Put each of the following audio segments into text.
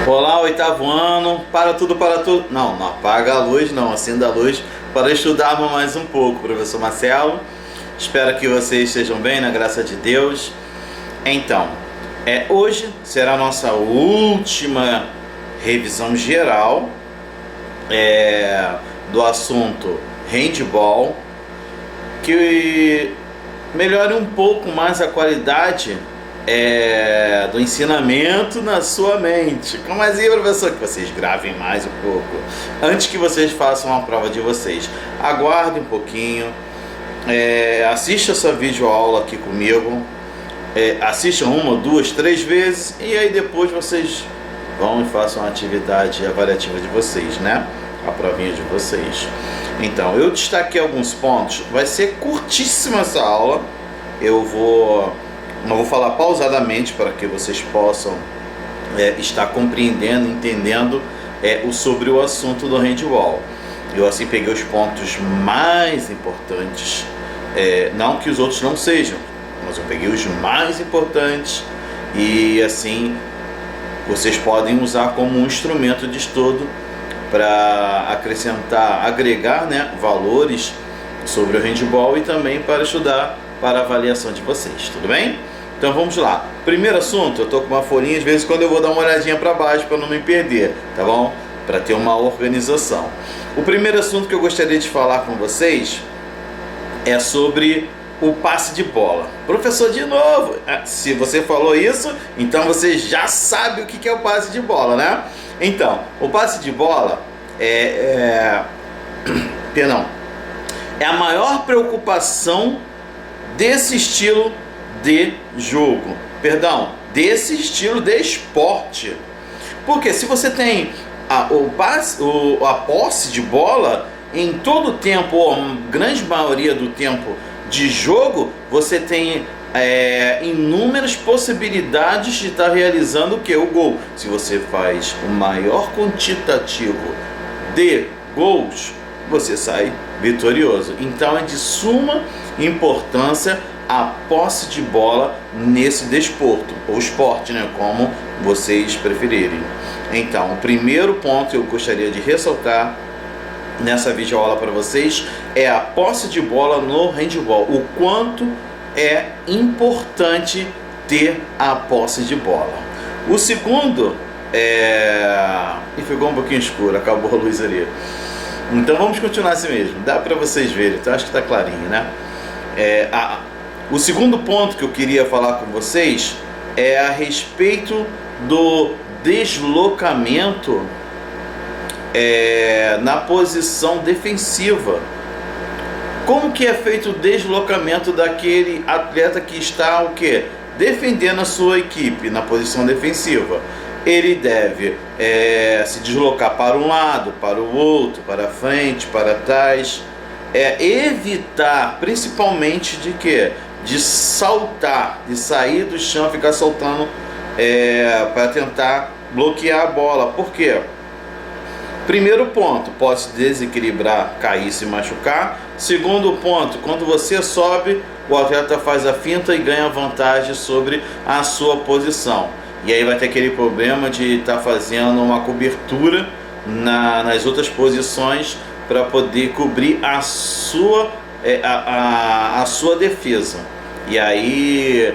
Olá, oitavo ano, para tudo, para tudo. Não, não apaga a luz, não, acenda a luz para estudarmos mais um pouco, professor Marcelo. Espero que vocês estejam bem, na graça de Deus. Então, hoje será a nossa última revisão geral do assunto handball, que melhore um pouco mais a qualidade do ensinamento na sua mente. Como assim, professor? Que vocês gravem mais um pouco antes que vocês façam a prova de vocês. Aguarde um pouquinho, assista essa videoaula aqui comigo, assistam 1, 2, 3 vezes e aí depois vocês vão e façam a atividade avaliativa de vocês, né? A provinha de vocês. Então, eu destaquei alguns pontos. Vai ser curtíssima essa aula. Eu vou falar pausadamente para que vocês possam estar compreendendo, entendendo sobre o assunto do handball. Eu assim peguei os pontos mais importantes, não que os outros não sejam, mas eu peguei os mais importantes e assim vocês podem usar como um instrumento de estudo para acrescentar, agregar, né, valores sobre o handball e também para estudar para a avaliação de vocês, tudo bem? Então vamos lá. Primeiro assunto, eu tô com uma folhinha, às vezes quando eu vou dar uma olhadinha para baixo para não me perder, tá bom? Para ter uma organização. O primeiro assunto que eu gostaria de falar com vocês é sobre o passe de bola. Professor, de novo, se você falou isso, então você já sabe o que é o passe de bola, né? Então, o passe de bola perdão, é a maior preocupação desse estilo de jogo, desse estilo de esporte. Porque se você tem a posse de bola em todo o tempo, ou a grande maioria do tempo de jogo, você tem inúmeras possibilidades de estar realizando o gol. Se você faz o maior quantitativo de gols, você sai vitorioso. Então é de suma importância a posse de bola nesse desporto, ou esporte, né, como vocês preferirem. Então, o primeiro ponto que eu gostaria de ressaltar nessa videoaula para vocês é a posse de bola no handball. O quanto é importante ter a posse de bola. O segundo e ficou um pouquinho escuro, acabou a luz ali. Então vamos continuar assim mesmo, dá para vocês verem, então acho que está clarinho, né? O segundo ponto que eu queria falar com vocês é a respeito do deslocamento na posição defensiva. Como que é feito o deslocamento daquele atleta que está defendendo a sua equipe na posição defensiva? Ele deve se deslocar para um lado, para o outro, para frente, para trás. Evitar principalmente de saltar, de sair do chão, ficar saltando para tentar bloquear a bola. Por quê? Primeiro ponto, pode se desequilibrar, cair, se machucar. Segundo ponto, quando você sobe, o atleta faz a finta e ganha vantagem sobre a sua posição. E aí vai ter aquele problema de estar fazendo uma cobertura nas outras posições para poder cobrir a sua defesa. E aí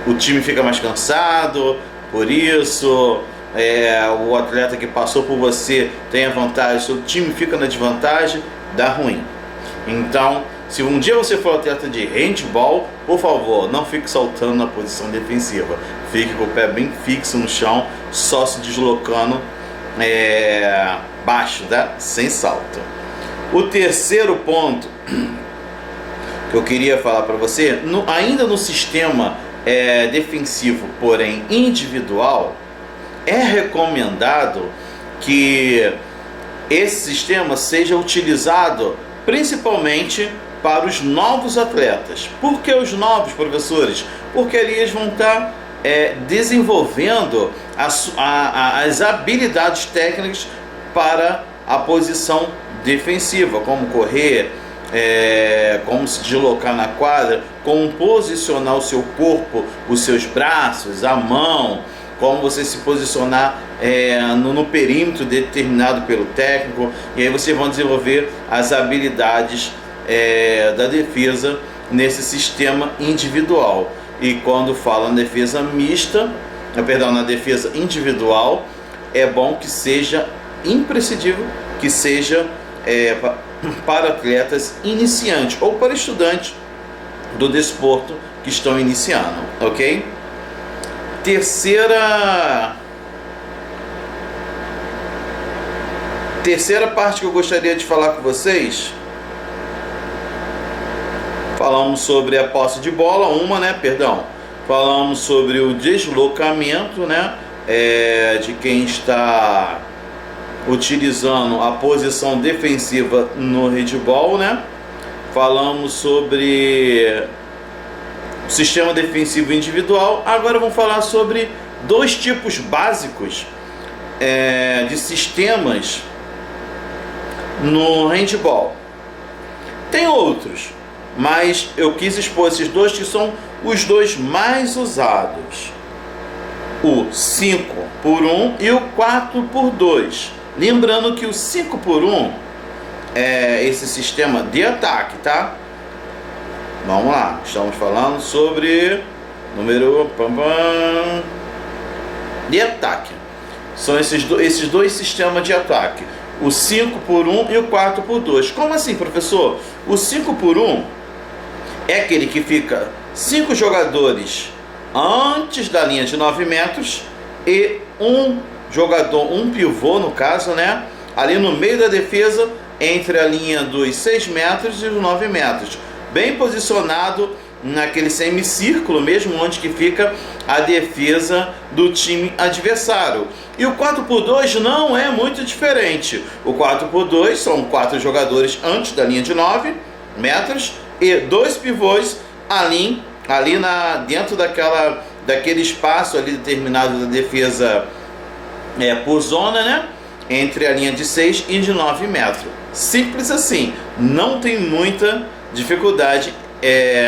o time fica mais cansado, por isso o atleta que passou por você tem a vantagem, seu time fica na desvantagem, dá ruim. Então, se um dia você for atleta de handball, por favor, não fique saltando na posição defensiva. Fique com o pé bem fixo no chão, só se deslocando baixo, tá? Sem salto. O terceiro ponto que eu queria falar para você, ainda no sistema defensivo, porém individual, é recomendado que esse sistema seja utilizado principalmente para os novos atletas. Por que os novos, professores? Porque ali eles vão estar desenvolvendo as habilidades técnicas para a posição defensiva, como correr, como se deslocar na quadra, como posicionar o seu corpo, os seus braços, a mão, como você se posicionar no perímetro determinado pelo técnico, e aí vocês vão desenvolver as habilidades da defesa nesse sistema individual. E quando fala na defesa mista, na defesa individual, é bom que seja imprescindível, que seja para atletas iniciantes ou para estudantes do desporto que estão iniciando, ok? Terceira parte que eu gostaria de falar com vocês. Falamos sobre a posse de bola, falamos sobre o deslocamento, de quem está utilizando a posição defensiva no handball, Falamos sobre o sistema defensivo individual. Agora vamos falar sobre dois tipos básicos de sistemas no handball. Tem outros, mas eu quis expor esses dois que são os dois mais usados: o 5x1 e o 4x2. Lembrando que o 5x1 é esse sistema de ataque, tá? Vamos lá, estamos falando sobre número de ataque. São esses dois sistemas de ataque: o 5x1 e o 4x2. Como assim, professor? O 5x1 é aquele que fica 5 jogadores antes da linha de 9 metros e um jogador, um pivô no caso, ali no meio da defesa, entre a linha dos 6 metros e os 9 metros, bem posicionado naquele semicírculo mesmo, onde que fica a defesa do time adversário. E o 4x2 não é muito diferente. O 4x2 são 4 jogadores antes da linha de 9 metros e 2 pivôs ali dentro daquele espaço ali determinado da defesa por zona, entre a linha de 6 e de 9 metros. Simples assim, não tem muita dificuldade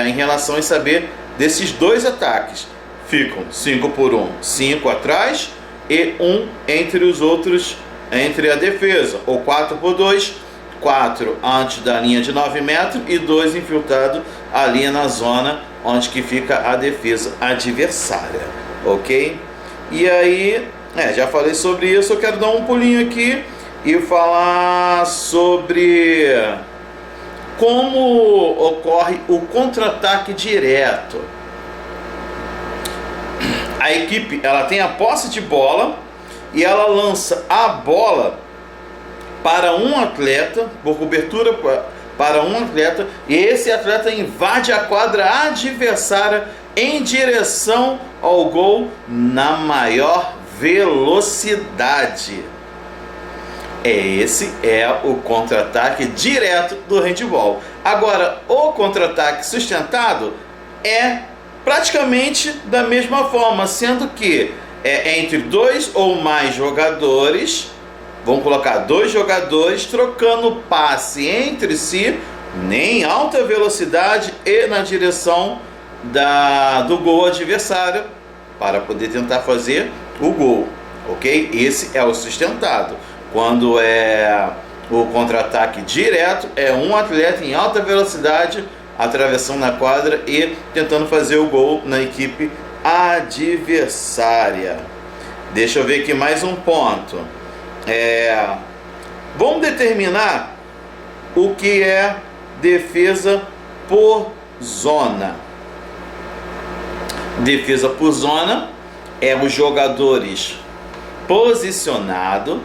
em relação a saber desses dois ataques. Ficam 5x1, 5 atrás e 1 entre os outros, entre a defesa. Ou 4x2, 4 antes da linha de 9 metros e 2 infiltrado ali na zona onde que fica a defesa adversária, ok? E aí, já falei sobre isso, eu quero dar um pulinho aqui e falar sobre como ocorre o contra-ataque direto. A equipe, ela tem a posse de bola e ela lança a bola para um atleta, por cobertura para um atleta, e esse atleta invade a quadra adversária em direção ao gol na maior velocidade. Esse é o contra-ataque direto do handball. Agora, o contra-ataque sustentado é praticamente da mesma forma, sendo que é entre 2 ou mais jogadores. Vamos colocar 2 jogadores trocando passe entre si em alta velocidade e na direção do gol adversário para poder tentar fazer o gol, ok? Esse é o sustentado. Quando é o contra-ataque direto, é um atleta em alta velocidade atravessando a quadra e tentando fazer o gol na equipe adversária. Deixa eu ver aqui mais um ponto. Vamos determinar o que é defesa por zona. Defesa por zona é os jogadores posicionados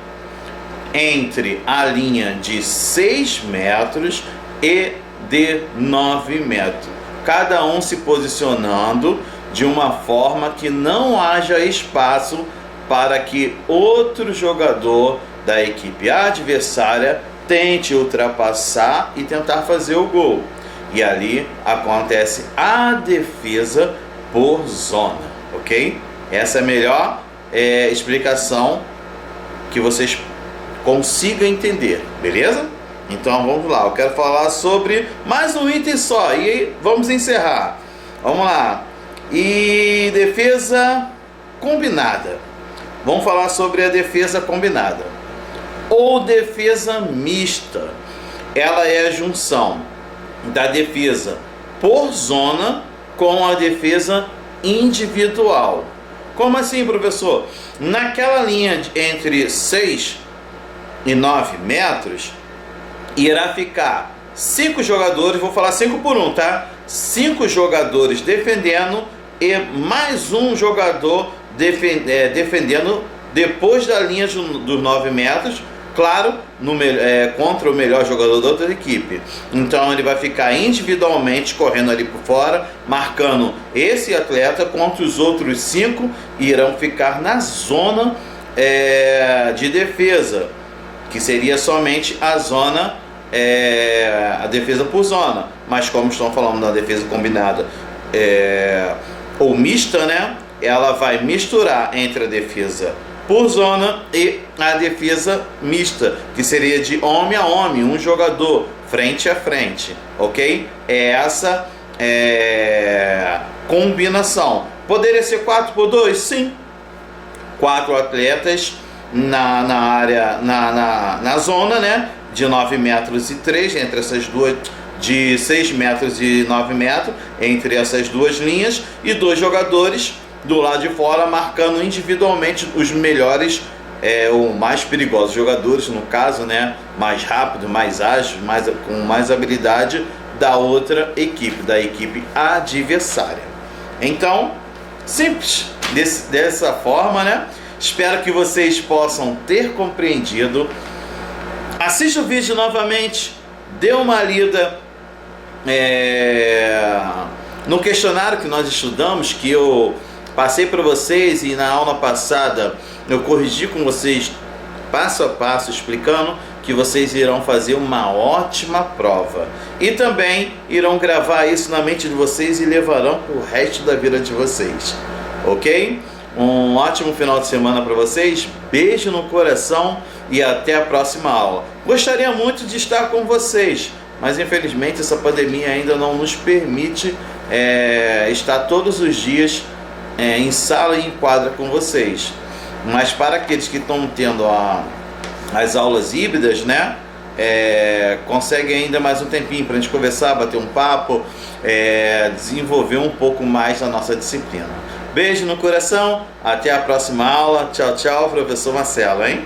entre a linha de 6 metros e de 9 metros. Cada um se posicionando de uma forma que não haja espaço para que outro jogador da equipe adversária tente ultrapassar e tentar fazer o gol. E ali acontece a defesa por zona, ok? Essa é a melhor explicação que vocês consigam entender, beleza? Então vamos lá, eu quero falar sobre mais um item só e vamos encerrar. Vamos lá. E defesa combinada. Vamos falar sobre a defesa combinada ou defesa mista. Ela é a junção da defesa por zona com a defesa individual. Como assim, professor? Naquela linha entre 6 e 9 metros, irá ficar 5 jogadores, vou falar 5 por 1, tá? 5 jogadores defendendo e mais um jogador defendendo depois da linha dos 9 metros, claro, contra o melhor jogador da outra equipe. Então ele vai ficar individualmente correndo ali por fora, marcando esse atleta, contra os outros 5 irão ficar na zona de defesa, que seria somente a zona, a defesa por zona. Mas como estão falando da defesa combinada ou mista, né? Ela vai misturar entre a defesa por zona e a defesa mista, que seria de homem a homem, um jogador frente a frente, ok? Essa combinação. Poderia ser 4 por 2? Sim. 4 atletas na área, na zona, né? De 9 metros e 3, entre essas duas, de 6 metros e 9 metros, entre essas duas linhas, e 2 jogadores do lado de fora, marcando individualmente os melhores, ou mais perigosos jogadores, no caso, né, mais rápido, mais ágil, com mais habilidade da outra equipe, da equipe adversária. Então, simples, dessa forma, né? Espero que vocês possam ter compreendido. Assista o vídeo novamente, dê uma lida no questionário que nós estudamos, que eu passei para vocês, e na aula passada eu corrigi com vocês passo a passo, explicando que vocês irão fazer uma ótima prova e também irão gravar isso na mente de vocês e levarão para o resto da vida de vocês, ok? Um ótimo final de semana para vocês, beijo no coração e até a próxima aula. Gostaria muito de estar com vocês, mas infelizmente essa pandemia ainda não nos permite estar todos os dias em sala e em quadra com vocês. Mas para aqueles que estão tendo as aulas híbridas, né, consegue ainda mais um tempinho para a gente conversar, bater um papo, desenvolver um pouco mais a nossa disciplina. Beijo no coração, até a próxima aula. Tchau, tchau, professor Marcelo, hein?